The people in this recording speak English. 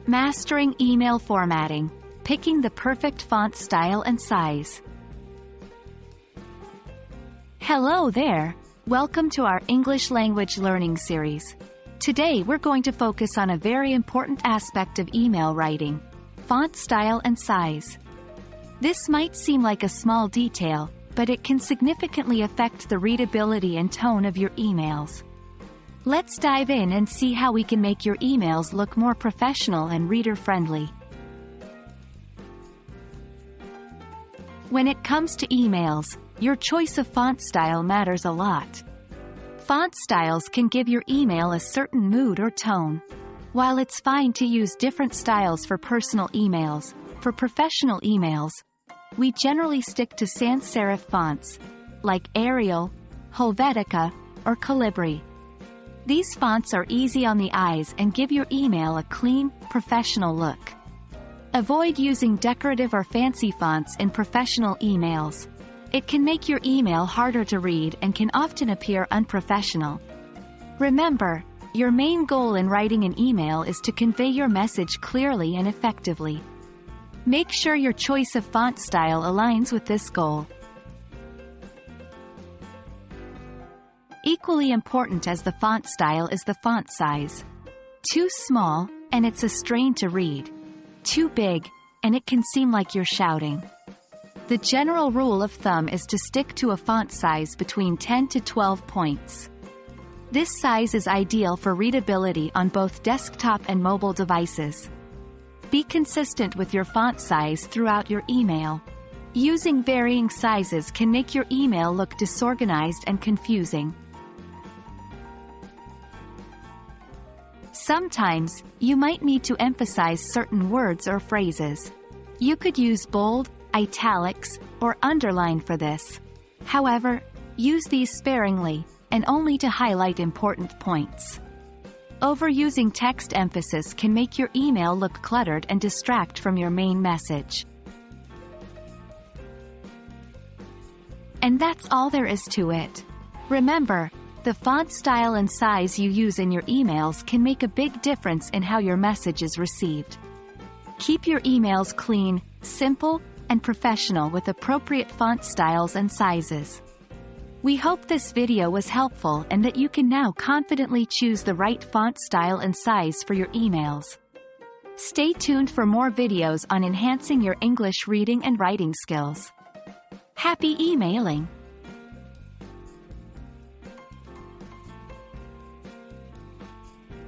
Mastering email formatting. Picking the perfect font style and size. Hello there! Welcome to our English language learning series. Today we're going to focus on a very important aspect of email writing: font style and size. This might seem like a small detail, but it can significantly affect the readability and tone of your emails. Let's dive in and see how we can make your emails look more professional and reader-friendly. When it comes to emails, your choice of font style matters a lot. Font styles can give your email a certain mood or tone. While it's fine to use different styles for personal emails, for professional emails, we generally stick to sans serif fonts, like Arial, Helvetica, or Calibri. These fonts are easy on the eyes and give your email a clean, professional look. Avoid using decorative or fancy fonts in professional emails. It can make your email harder to read and can often appear unprofessional. Remember, your main goal in writing an email is to convey your message clearly and effectively. Make sure your choice of font style aligns with this goal. Equally important as the font style is the font size. Too small, and it's a strain to read. Too big, and it can seem like you're shouting. The general rule of thumb is to stick to a font size between 10 to 12 points. This size is ideal for readability on both desktop and mobile devices. Be consistent with your font size throughout your email. Using varying sizes can make your email look disorganized and confusing. Sometimes, you might need to emphasize certain words or phrases. You could use bold, italics, or underline for this. However, use these sparingly, and only to highlight important points. Overusing text emphasis can make your email look cluttered and distract from your main message. And that's all there is to it. Remember, the font style and size you use in your emails can make a big difference in how your message is received. Keep your emails clean, simple, and professional with appropriate font styles and sizes. We hope this video was helpful and that you can now confidently choose the right font style and size for your emails. Stay tuned for more videos on enhancing your English reading and writing skills. Happy emailing!